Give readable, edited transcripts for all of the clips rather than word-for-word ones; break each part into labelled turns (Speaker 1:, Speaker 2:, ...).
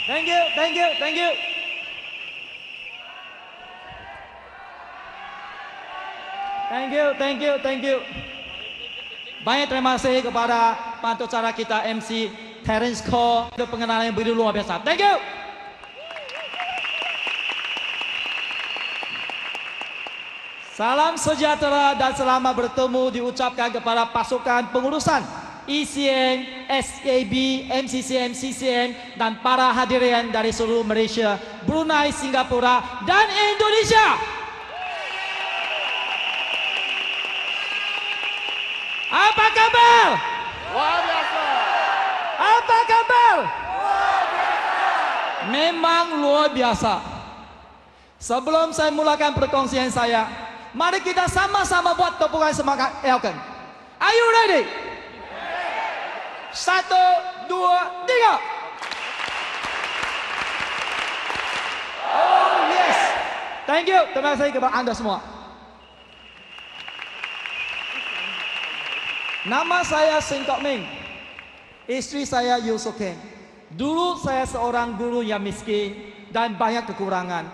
Speaker 1: Thank you, thank you, thank you. Thank you, thank you, thank you. Banyak terima kasih kepada pantucara kita MC Terence Cole untuk pengenalan yang begitu luar biasa. Thank you. Salam sejahtera dan selamat bertemu diucapkan kepada pasukan pengurusan ECN, SAB, MCCM, CCM dan para hadirin dari seluruh Malaysia, Brunei, Singapura dan Indonesia. Apa kabar?
Speaker 2: Luar biasa.
Speaker 1: Apa kabar?
Speaker 2: Luar biasa.
Speaker 1: Memang luar biasa. Sebelum saya mulakan perkongsian saya, mari kita sama-sama buat tepukan semangat Elkan. Are you ready? Satu, dua, tiga. Oh yes. Thank you. Terima kasih kepada anda semua. Nama saya Seng Kok Ming. Istri saya Yu Sok Keng. Dulu saya seorang guru yang miskin dan banyak kekurangan.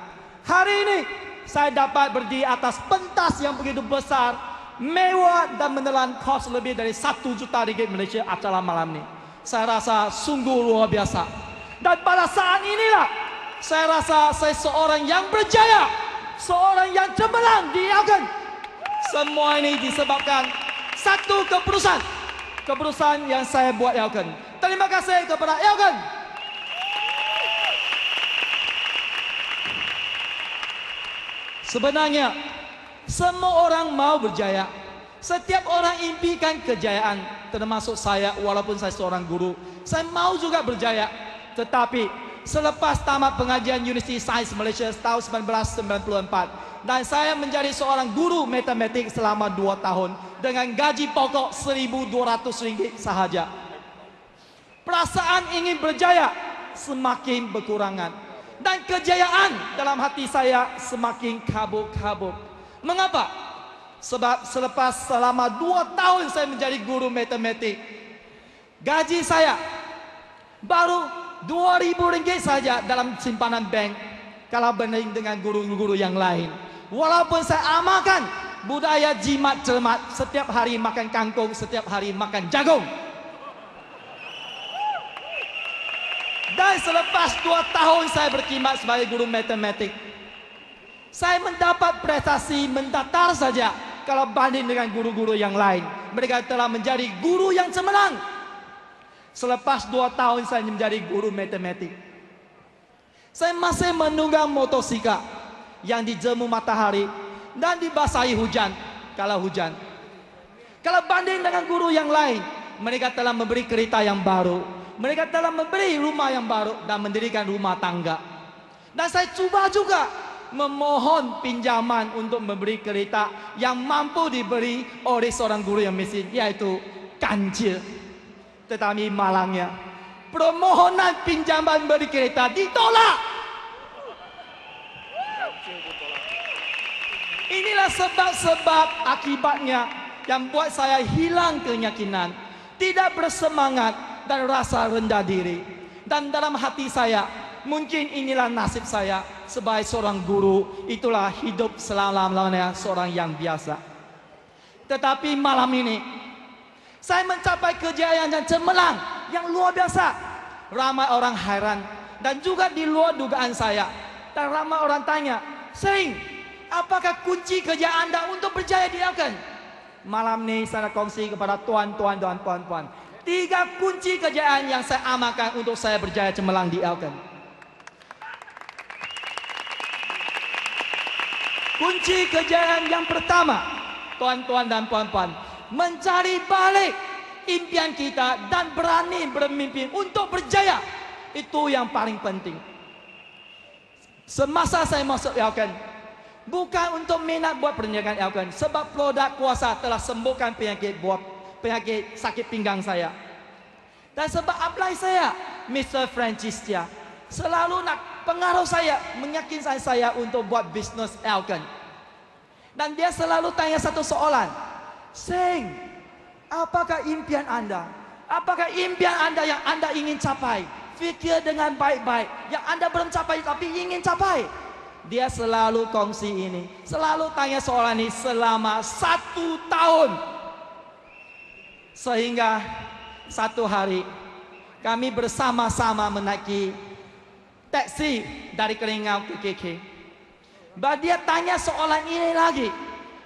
Speaker 1: Hari ini saya dapat berdiri atas pentas yang begitu besar, mewah dan menelan kos lebih dari 1 juta ringgit Malaysia acara malam ini. Saya rasa sungguh luar biasa. Dan pada saat inilah saya rasa saya seorang yang berjaya, seorang yang cemerlang di Elkan. Semua ini disebabkan satu keputusan yang saya buat Elkan. Terima kasih kepada Elkan. Sebenarnya semua orang mau berjaya. Setiap orang impikan kejayaan, termasuk saya. Walaupun saya seorang guru, saya mau juga berjaya. Tetapi selepas tamat pengajian Universiti Sains Malaysia tahun 1994 dan saya menjadi seorang guru matematik selama 2 tahun dengan gaji pokok RM1,200 sahaja, perasaan ingin berjaya semakin berkurangan dan kejayaan dalam hati saya semakin kabur-kabur. Mengapa? Sebab selepas selama 2 tahun saya menjadi guru matematik, gaji saya baru RM2,000 saja dalam simpanan bank kalau banding dengan guru-guru yang lain. Walaupun saya amalkan budaya jimat cermat, setiap hari makan kangkung, setiap hari makan jagung. Dan selepas 2 tahun saya berkhidmat sebagai guru matematik, saya mendapat prestasi mendatar saja kalau banding dengan guru-guru yang lain. Mereka telah menjadi guru yang cemerlang. Selepas 2 tahun saya menjadi guru matematik, saya masih menunggang motosikal yang dijemu matahari dan dibasahi hujan kalau hujan. Kalau banding dengan guru yang lain, mereka telah memberi kereta yang baru, mereka telah memberi rumah yang baru dan mendirikan rumah tangga. Dan saya cuba juga memohon pinjaman untuk memberi kereta yang mampu diberi oleh seorang guru yang miskin, yaitu kancil. Tetapi malangnya permohonan pinjaman beri kereta ditolak. Inilah sebab-sebab akibatnya yang buat saya hilang keyakinan, tidak bersemangat dan rasa rendah diri. Dan dalam hati saya, mungkin inilah nasib saya sebagai seorang guru. Itulah hidup selama-lamanya seorang yang biasa. Tetapi malam ini saya mencapai kejayaan yang cemerlang, yang luar biasa. Ramai orang heran dan juga di luar dugaan saya. Dan ramai orang tanya, Seng, apakah kunci kejayaan Anda untuk berjaya di Elkan? Malam ini saya kongsi kepada tuan-tuan dan puan-puan 3 kunci kejayaan yang saya amalkan untuk saya berjaya cemerlang di Elkan. Kunci kejayaan yang pertama, tuan-tuan dan puan-puan, mencari balik impian kita dan berani bermimpi untuk berjaya. Itu yang paling penting. Semasa saya masuk Elkan, bukan untuk minat buat perniagaan Elkan, sebab produk kuasa telah sembuhkan penyakit sakit pinggang saya. Dan sebab apply saya, Mr. Francis Chia selalu nak pengaruh saya, meyakinkan saya untuk buat bisnes Elkan. Dan dia selalu tanya satu soalan, Seng, apakah impian Anda? Apakah impian Anda yang Anda ingin capai Fikir dengan baik-baik. Yang Anda belum capai tapi ingin capai. Dia selalu kongsi ini. Selalu tanya soalan ini selama 1 tahun. Sehingga satu hari kami bersama-sama menaiki taksi dari Kelingau ke KK. Dia tanya soalan ini lagi.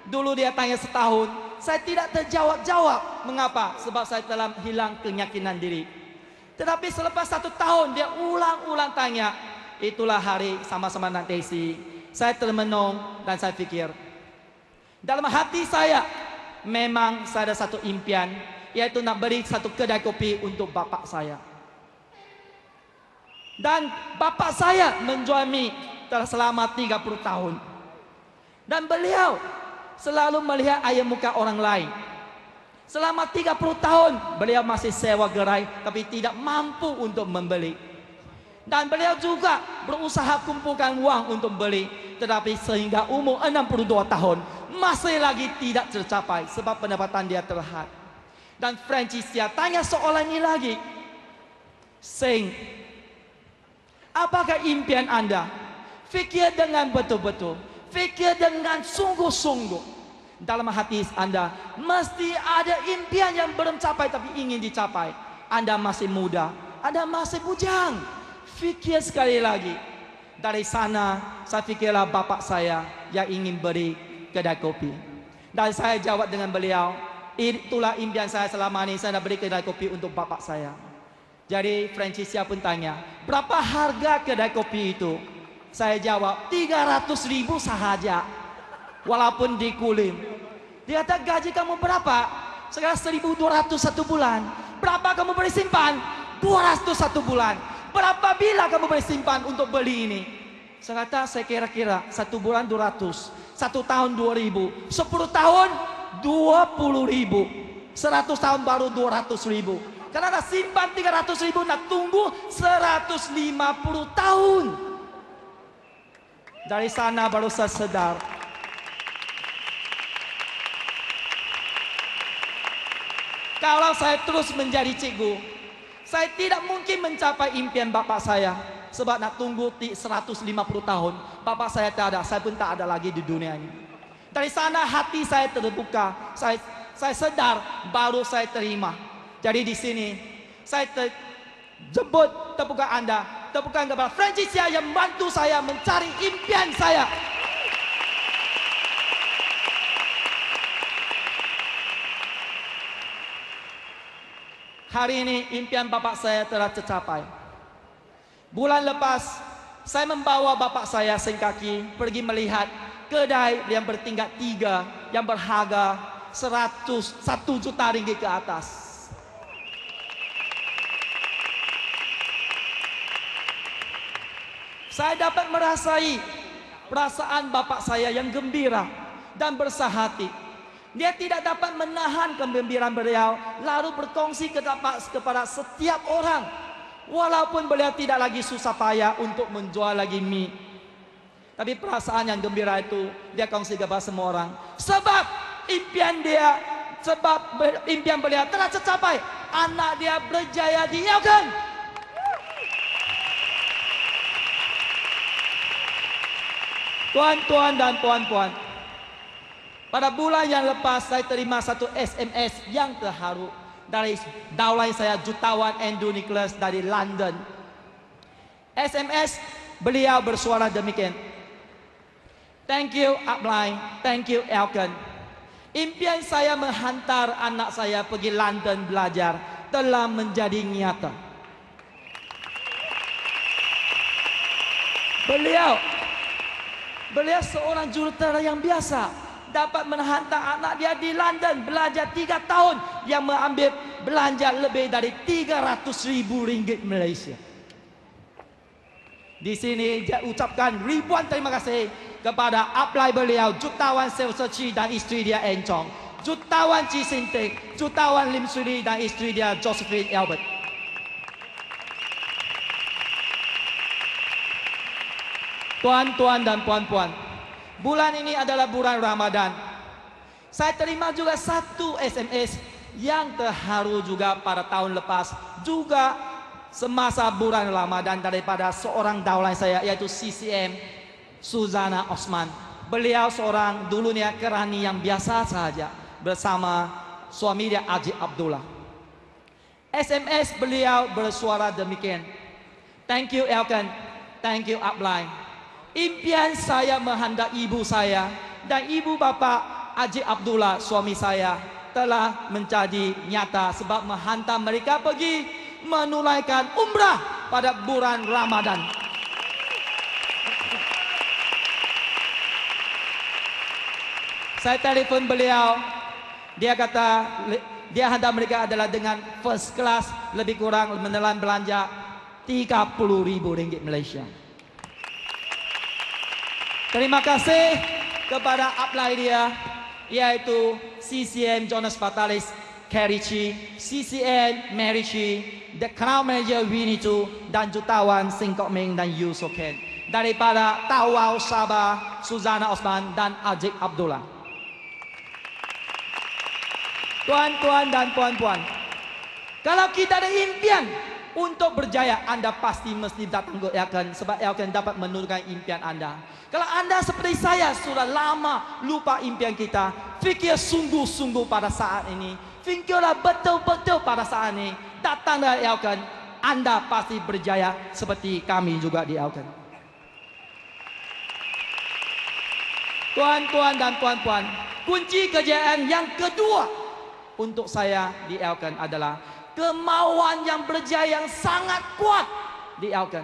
Speaker 1: Dulu dia tanya setahun. Saya tidak terjawab-jawab. Mengapa? Sebab saya telah hilang keyakinan diri. Tetapi selepas 1 tahun dia ulang-ulang tanya. Itulah hari sama-sama naik taksi. Saya termenung dan saya fikir. Dalam hati saya memang saya ada satu impian. Yaitu nak beri satu kedai kopi untuk bapak saya. Dan bapak saya menjual mie telah selama 30 tahun. Dan beliau selalu melihat air muka orang lain. Selama 30 tahun beliau masih sewa gerai tapi tidak mampu untuk membeli. Dan beliau juga berusaha kumpulkan uang untuk beli. Tetapi sehingga umur 62 tahun masih lagi tidak tercapai sebab pendapatan dia terhad. Dan Franciszia tanya soalan ini lagi. Sing, apakah impian Anda? Fikir dengan betul-betul. Fikir dengan sungguh-sungguh. Dalam hati Anda mesti ada impian yang belum capai tapi ingin dicapai. Anda masih muda, Anda masih bujang. Fikir sekali lagi. Dari sana saya fikirlah bapak saya yang ingin beri kedai kopi. Dan saya jawab dengan beliau, itulah impian saya selama ini, saya nak beri kedai kopi untuk bapak saya. Jadi Franciszia pun tanya, berapa harga kedai kopi itu? Saya jawab 300.000 sahaja. Walaupun dikulim. Dia kata, gaji kamu berapa? Sekarang 1.200 1 bulan. Berapa kamu boleh simpan? 200 1 bulan. Berapa bila kamu boleh simpan untuk beli ini? Saya kata, saya kira-kira 1 bulan 200, 1 tahun 2.000, 10 tahun 20.000, 100 tahun baru 200.000. Karena nak simpan 300.000, nak tunggu 150 tahun. Dari sana baru saya sedar. Kalau saya terus menjadi cikgu, saya tidak mungkin mencapai impian bapak saya. Sebab nak tunggu 150 tahun, bapak saya tak ada, saya pun tak ada lagi di dunia ini. Dari sana hati saya terbuka, saya sedar, baru saya terima. Jadi di sini saya jemput tepukan Anda, tepukan kepada Franciszia yang membantu saya mencari impian saya. Hari ini impian bapak saya telah tercapai. Bulan lepas saya membawa bapak saya sengkaki pergi melihat kedai yang bertingkat 3 yang berharga 101 juta ringgit ke atas. Saya dapat merasai perasaan bapak saya yang gembira dan bersahati. Dia tidak dapat menahan kegembiraan beliau, lalu berkongsi kepada setiap orang. Walaupun beliau tidak lagi susah payah untuk menjual lagi mie. Tapi perasaan yang gembira itu dia kongsi kepada semua orang. Sebab impian beliau telah tercapai. Anak dia berjaya di Elgin. Tuan-tuan dan puan-puan, pada bulan yang lepas saya terima satu SMS yang terharu dari downline saya, jutawan Andrew Nicholas dari London. SMS beliau bersuara demikian. Thank you upline, thank you Elgin. Impian saya menghantar anak saya pergi London belajar telah menjadi nyata. Beliau seorang jurutera yang biasa, dapat menghantar anak dia di London belajar 3 tahun yang mengambil belanja lebih dari 300.000 ringgit Malaysia. Di sini dia ucapkan ribuan terima kasih kepada upline beliau, jutawan Seo-Chi dan isteri dia Encong, jutawan Chi Sintik, jutawan Lim Suri dan isteri dia Josephine Albert. Tuan-tuan dan puan-puan, bulan ini adalah bulan Ramadan. Saya terima juga satu SMS yang terharu juga pada tahun lepas. Juga semasa bulan Ramadan daripada seorang downline saya, yaitu CCM Suzana Osman. Beliau seorang dulunya kerani yang biasa saja bersama suami dia Haji Abdullah. SMS beliau bersuara demikian. Thank you Elkan, thank you upline. Impian saya menghendak ibu saya dan ibu bapa Haji Abdullah suami saya telah menjadi nyata sebab menghantar mereka pergi menunaikan umrah pada bulan Ramadan. Saya telefon beliau, dia kata dia hantar mereka adalah dengan first class, lebih kurang menelan belanja 30.000 ringgit Malaysia. Terima kasih kepada upline dia, yaitu CCM Jonas Fatalis Kerici, CCM Merici, The Crown Manager Winnie Tu, dan jutawan Singkok Ming dan Yusoken. Daripada Tawau Sabah, Suzana Osman dan Haji Abdullah. Tuan-tuan dan puan-puan, kalau kita ada impian untuk berjaya, Anda pasti mesti datang ke Elkan, sebab Elkan dapat menurunkan impian Anda. Kalau Anda seperti saya sudah lama lupa impian kita, fikir sungguh-sungguh pada saat ini, fikirlah betul-betul pada saat ini, datang dari Elkan, Anda pasti berjaya seperti kami juga di Elkan. Tuan-tuan dan puan-puan, kunci kejayaan yang kedua untuk saya di Elkan adalah kemauan yang berjaya yang sangat kuat di Elkan,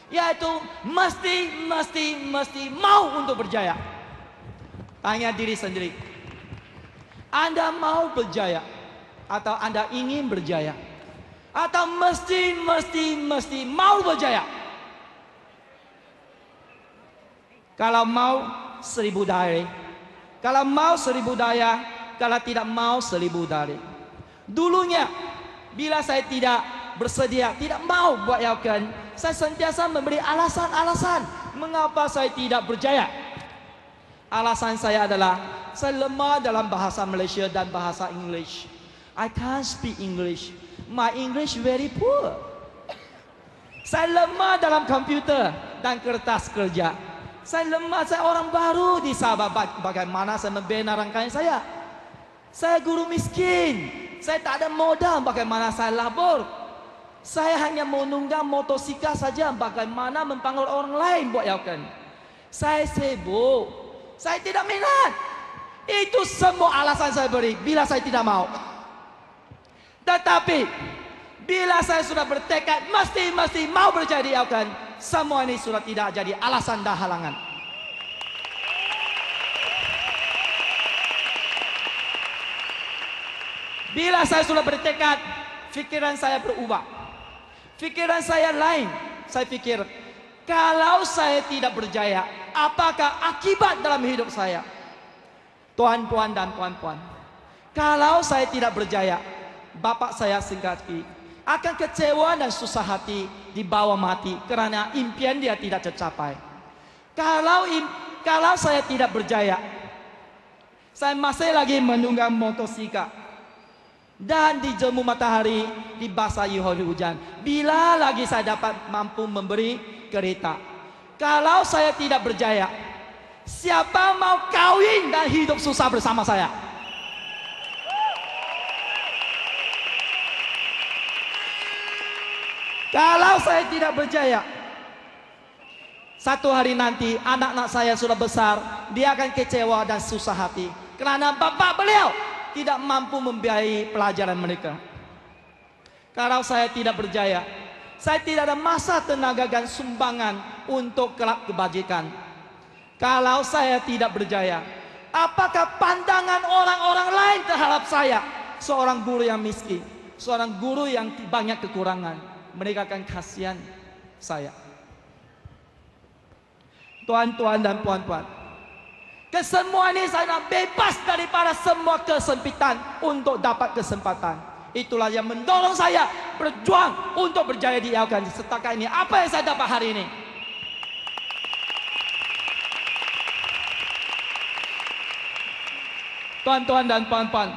Speaker 1: yaitu mesti mau untuk berjaya. Tanya diri sendiri, Anda mau berjaya atau Anda ingin berjaya, atau mesti mau berjaya? Kalau mau 1000 daya, kalau mau 1000 daya, kalau tidak mau 1000 dari. Dulunya bila saya tidak bersedia, tidak mau buat Elkan, saya sentiasa memberi alasan-alasan mengapa saya tidak berjaya. Alasan saya adalah saya lemah dalam bahasa Malaysia dan bahasa English. I can't speak English. My English very poor. Saya lemah dalam komputer dan kertas kerja. Saya lemah, saya orang baru di Sabah. Bagaimana saya membina rangkaian saya? Saya guru miskin, saya tak ada modal, bagaimana saya labor? Saya hanya menunggang motosikal saja, bagaimana mempanggil orang lain buat Elkan? Saya sibuk, saya tidak minat. Itu semua alasan saya beri bila saya tidak mau. Tetapi bila saya sudah bertekad mesti mau berjaya di Elkan, semua ini sudah tidak jadi alasan dan halangan. Bila saya sudah bertekad, fikiran saya berubah. Fikiran saya lain. Saya pikir, kalau saya tidak berjaya, apakah akibat dalam hidup saya? Tuan-tuan dan puan-puan, kalau saya tidak berjaya, bapak saya singkati akan kecewa dan susah hati di bawah mati karena impian dia tidak tercapai. Kalau saya tidak berjaya, saya masih lagi menunggang motosikal dan dijemur matahari, dibasahi oleh hujan. Bila lagi saya dapat mampu memberi kereta? Kalau saya tidak berjaya, siapa mau kawin dan hidup susah bersama saya? Kalau saya tidak berjaya, satu hari nanti anak-anak saya sudah besar, dia akan kecewa dan susah hati karena bapak beliau tidak mampu membiayai pelajaran mereka. Kalau saya tidak berjaya, saya tidak ada masa, tenaga dan sumbangan untuk kelab kebajikan. Kalau saya tidak berjaya, apakah pandangan orang-orang lain terhadap saya? Seorang guru yang miskin, seorang guru yang banyak kekurangan, mereka akan kasihan saya. Tuan-tuan dan puan-puan, kesemua ini saya nak bebas daripada semua kesempitan untuk dapat kesempatan. Itulah yang mendorong saya berjuang untuk berjaya di Elkan. Setakat ini apa yang saya dapat hari ini? Tuan-tuan dan puan-puan,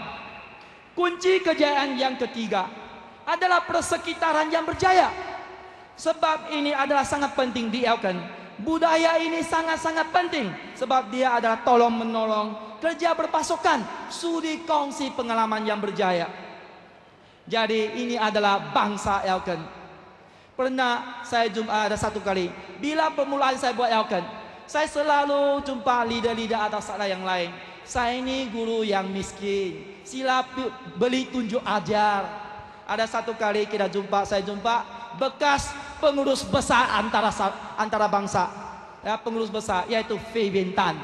Speaker 1: kunci kejayaan yang ketiga adalah persekitaran yang berjaya. Sebab ini adalah sangat penting di Elkan. Budaya ini sangat-sangat penting. Sebab dia adalah tolong menolong, kerja berpasukan, sudi kongsi pengalaman yang berjaya. Jadi ini adalah bangsa Elkan. Pernah saya jumpa ada satu kali, bila permulaan saya buat Elkan, saya selalu jumpa leader-leader atau saudara yang lain. Saya ini guru yang miskin, sila beli tunjuk ajar. Ada satu kali saya jumpa bekas pengurus besar antara bangsa, ya, pengurus besar yaitu Fabian Tan.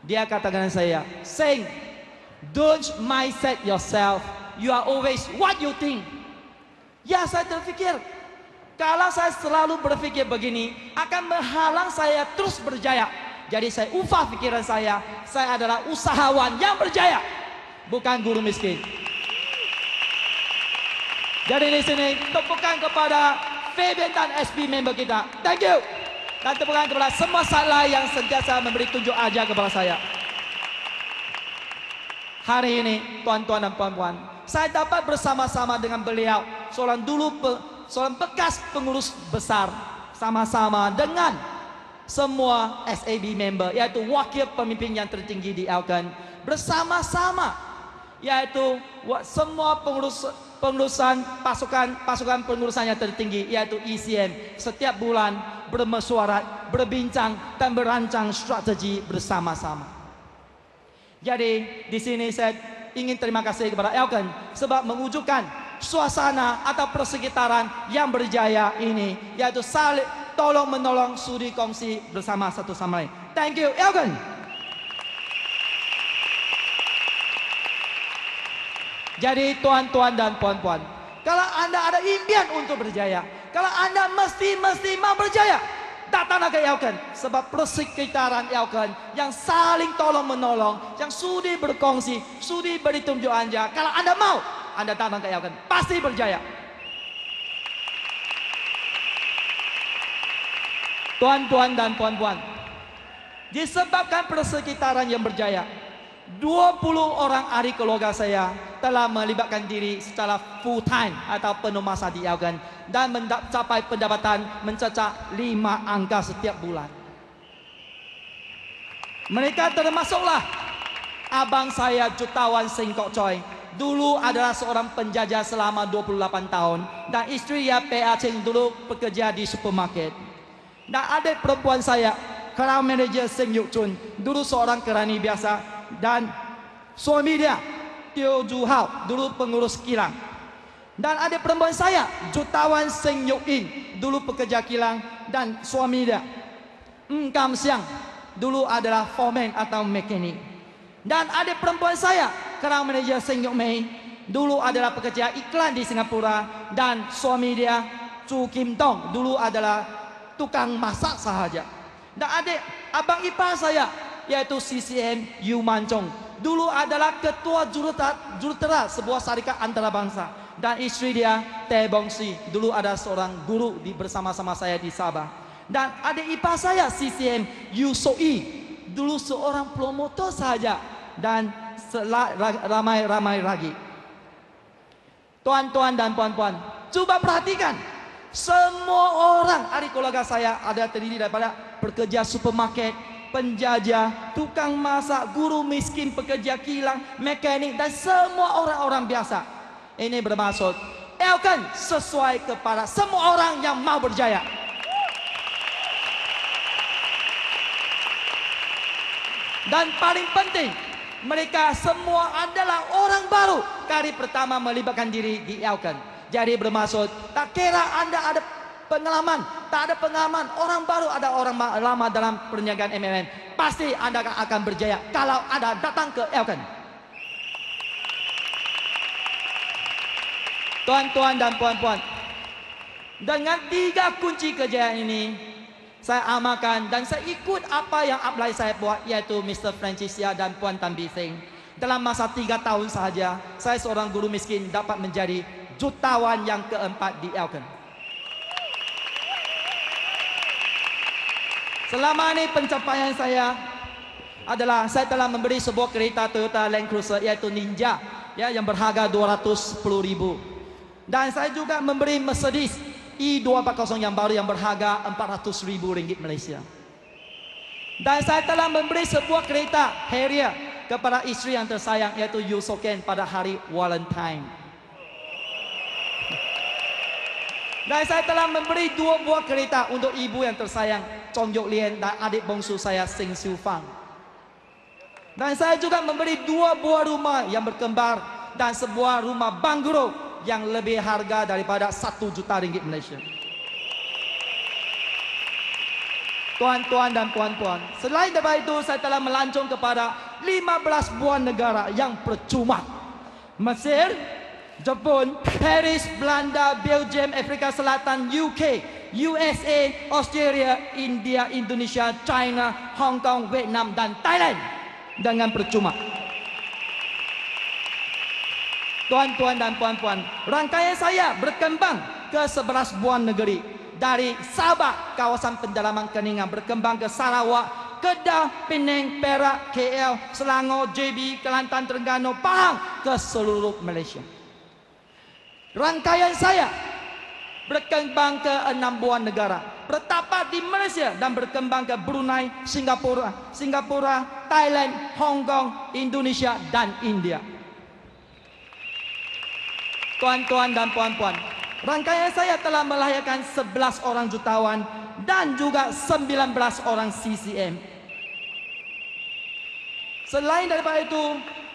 Speaker 1: Dia katakan saya, Seng, don't mindset yourself. You are always what you think. Ya, saya terfikir, kalau saya selalu berpikir begini, akan menghalang saya terus berjaya. Jadi saya ubah pikiran saya adalah usahawan yang berjaya, bukan guru miskin. Jadi di sini tepukan kepada Fabian Tan SB member kita. Thank you. Dan tepukan kepada semua salah yang sentiasa memberi tunjuk ajar kepada saya. Hari ini, tuan-tuan dan puan-puan, saya dapat bersama-sama dengan beliau, seorang bekas pengurus besar, sama-sama dengan semua SAB member, yaitu wakil pemimpin yang tertinggi di Elkan, bersama-sama, yaitu semua pengurusan pasukan pengurusan yang tertinggi, yaitu ECM, setiap bulan bermesyuarat, berbincang dan merancang strategi bersama-sama. Jadi di sini saya ingin terima kasih kepada Elkan sebab mewujudkan suasana atau persekitaran yang berjaya ini, yaitu saling tolong menolong, sudi kongsi bersama satu sama lain. Thank you, Elkan. Jadi tuan-tuan dan puan-puan, kalau Anda ada impian untuk berjaya, kalau Anda mesti mau berjaya, datanglah ke Elkan. Sebab persekitaran Elkan yang saling tolong menolong, yang sudi berkongsi, sudi beri tunjuk ajar. Kalau Anda mau, Anda datang ke Elkan, pasti berjaya. Tuan-tuan dan puan-puan, disebabkan persekitaran yang berjaya, 20 orang ahli keluarga saya telah melibatkan diri secara full time atau penuh masa di Elkan dan mencapai pendapatan mencecah 5 angka setiap bulan. Mereka termasuklah abang saya Jutawan Seng Kok Choi, dulu adalah seorang penjajah selama 28 tahun, dan istri dia PA Cheng dulu bekerja di supermarket. Dan adik perempuan saya, Crown Manager Seng Yuk Chun, dulu seorang kerani biasa, dan suami dia Teo Ju Hao, dulu pengurus kilang. Dan adik perempuan saya Jutawan Seng Yuk In, dulu pekerja kilang, dan suami dia Kam Siang, dulu adalah foreman atau mekanik. Dan adik perempuan saya Crown Manager Seng Yuk Mei, dulu adalah pekerja iklan di Singapura, dan suami dia Chu Kim Tong, dulu adalah tukang masak sahaja. Dan adik abang ipar saya yaitu CCM Yu Man Chong, dulu adalah ketua jurutera sebuah syarikat antarabangsa, dan istri dia Tae Bong Si, dulu ada seorang guru bersama-sama saya di Sabah. Dan adik ipar saya CCM Yu So I, dulu seorang promotor saja, dan ramai lagi. Tuan-tuan dan puan-puan, coba perhatikan, semua orang ahli keluarga saya ada terdiri daripada pekerja supermarket, penjajah, tukang masak, guru miskin, pekerja kilang, mekanik, dan semua orang-orang biasa. Ini bermaksud Elkan sesuai kepada semua orang yang mau berjaya. Dan paling penting, mereka semua adalah orang baru, kali pertama melibatkan diri di Elkan. Jadi bermaksud, tak kira Anda ada pengalaman, tak ada pengalaman, orang baru ada orang lama dalam perniagaan MLM, pasti Anda akan berjaya kalau Anda datang ke Elkan. Tuan-tuan dan puan-puan, dengan 3 kunci kejayaan ini, saya amalkan dan saya ikut apa yang upline saya buat, yaitu Mr. Francis Ya dan Puan Tan Bee Seng. Dalam masa 3 tahun sahaja, saya seorang guru miskin dapat menjadi jutawan yang keempat di Elkan. Selama ini pencapaian saya adalah saya telah memberi sebuah kereta Toyota Land Cruiser yaitu Ninja, ya, yang berharga 210.000. Dan saya juga memberi Mercedes I240 yang baru yang berharga RM400.000 Malaysia. Dan saya telah memberi sebuah kereta Harrier kepada isteri yang tersayang, yaitu Yusoken, pada hari Valentine. Dan saya telah memberi 2 buah kereta untuk ibu yang tersayang, Chong Yok Lien, dan adik bongsu saya, Sing Siu Fang. Dan saya juga memberi 2 buah rumah yang berkembar dan sebuah rumah banglo yang lebih harga daripada RM1 juta Malaysia. Tuan-tuan dan puan-puan, selain daripada itu, saya telah melancong kepada 15 buah negara yang percuma. Mesir, Jepun, Paris, Belanda, Belgium, Afrika Selatan, UK, USA, Australia, India, Indonesia, China, Hong Kong, Vietnam, dan Thailand dengan percuma. Tuan-tuan dan puan-puan, rangkaian saya berkembang ke 11 buah negeri. Dari Sabah, kawasan pendalaman Keningan, berkembang ke Sarawak, Kedah, Penang, Perak, KL, Selangor, JB, Kelantan, Terengganu, Pahang, ke seluruh Malaysia. Rangkaian saya berkembang ke 6 buah negara, bertapak di Malaysia dan berkembang ke Brunei, Singapura, Thailand, Hong Kong, Indonesia, dan India. Tuan-tuan dan puan-puan, rangkaian saya telah melahirkan 11 orang jutawan dan juga 19 orang CCM. Selain daripada itu,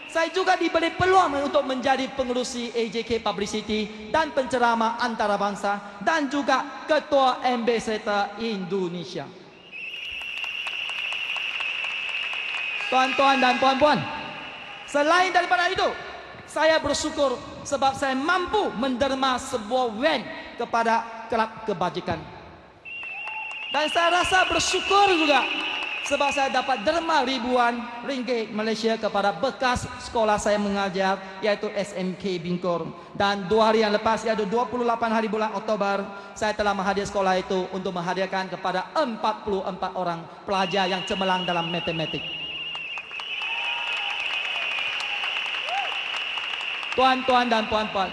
Speaker 1: saya juga diberi peluang untuk menjadi pengerusi AJK Publicity dan penceramah antarabangsa dan juga Ketua Ambassador Indonesia. Tuan-tuan dan puan-puan, selain daripada itu, saya bersyukur sebab saya mampu menderma sebuah van kepada kelab kebajikan. Dan saya rasa bersyukur juga sebab saya dapat derma ribuan ringgit Malaysia kepada bekas sekolah saya mengajar, yaitu SMK Bingkor. Dan 2 hari yang lepas, iaitu 28 hari bulan Oktober, saya telah menghadiri sekolah itu untuk menghadirkan kepada 44 orang pelajar yang cemerlang dalam matematik. Tuan-tuan dan puan-puan,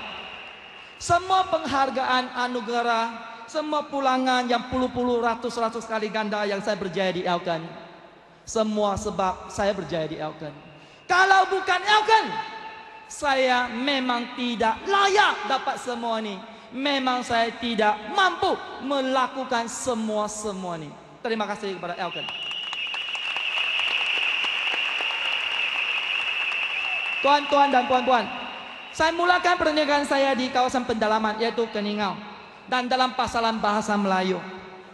Speaker 1: semua penghargaan anugerah, semua pulangan yang puluh-puluh, ratus-ratus kali ganda yang saya berjaya di Elkan, semua sebab saya berjaya di Elkan. Kalau bukan Elkan, saya memang tidak layak dapat semua ini. Memang saya tidak mampu melakukan semua ini. Terima kasih kepada Elkan. Tuan-tuan dan puan-puan, saya mulakan perniagaan saya di kawasan pendalaman, yaitu Keningau, dan dalam pasaran bahasa Melayu.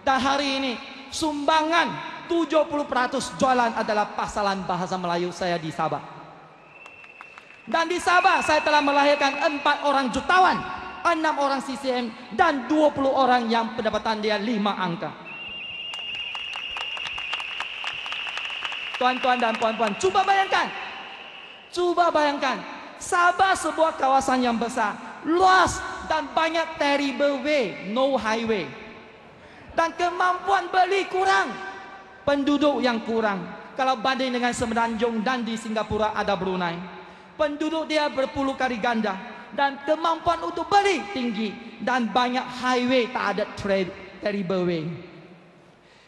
Speaker 1: Dan hari ini sumbangan 70% jualan adalah pasaran bahasa Melayu saya di Sabah. Dan di Sabah saya telah melahirkan 4 orang jutawan, 6 orang CCM, dan 20 orang yang pendapatan dia 5 angka. Tuan-tuan dan puan-puan, coba bayangkan, Sabah sebuah kawasan yang besar, luas dan banyak terrible way, no highway. Dan kemampuan beli kurang, penduduk yang kurang. Kalau banding dengan Semenanjung dan di Singapura ada Brunei, penduduk dia berpuluh kali ganda dan kemampuan untuk beli tinggi dan banyak highway, tak ada terrible way.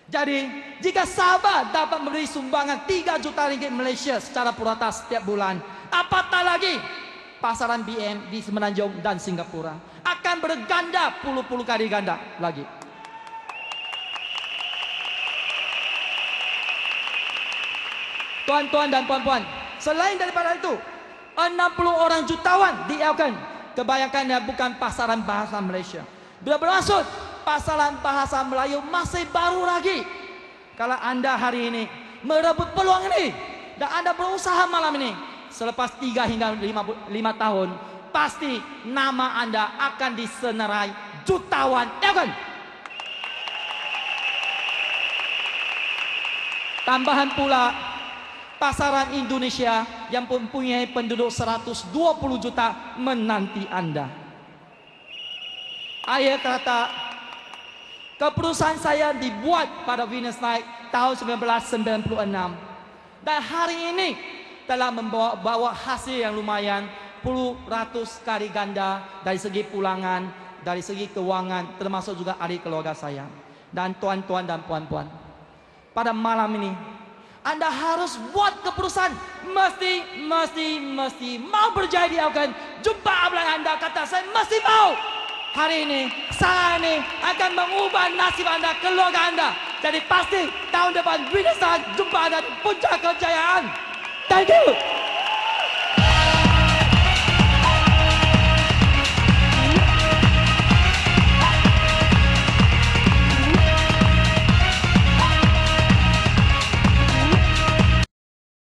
Speaker 1: Jadi jika Sabah dapat memberi sumbangan 3 juta ringgit Malaysia secara purata setiap bulan, apatah lagi pasaran BM di Semenanjung dan Singapura akan berganda puluh-puluh kali ganda lagi. Tuan-tuan dan puan-puan, selain daripada itu, 60 orang jutawan di Elkan, kebanyakannya bukan pasaran bahasa Malaysia. Bila bermaksud pasaran bahasa Melayu masih baru lagi. Kalau anda hari ini merebut peluang ini dan anda berusaha malam ini, selepas 3 hingga 5 tahun, pasti nama anda akan disenerai jutawan Elkan. Tambahan pula, pasaran Indonesia yang mempunyai penduduk 120 juta menanti anda. Akhir kata, keputusan saya dibuat pada Venus Night tahun 1996. Dan hari ini telah membawa hasil yang lumayan, puluh ratus kali ganda dari segi pulangan dari segi keuangan, termasuk juga ahli keluarga saya. Dan tuan-tuan dan puan-puan, pada malam ini Anda harus buat keputusan. Mesti mau berjaya di Afgan. Jumpa abang Anda, kata saya mesti mau. Hari ini saya ini akan mengubah nasib Anda, keluarga Anda. Jadi pasti tahun depan bisa jumpa Anda di puncak kejayaan. Thank you.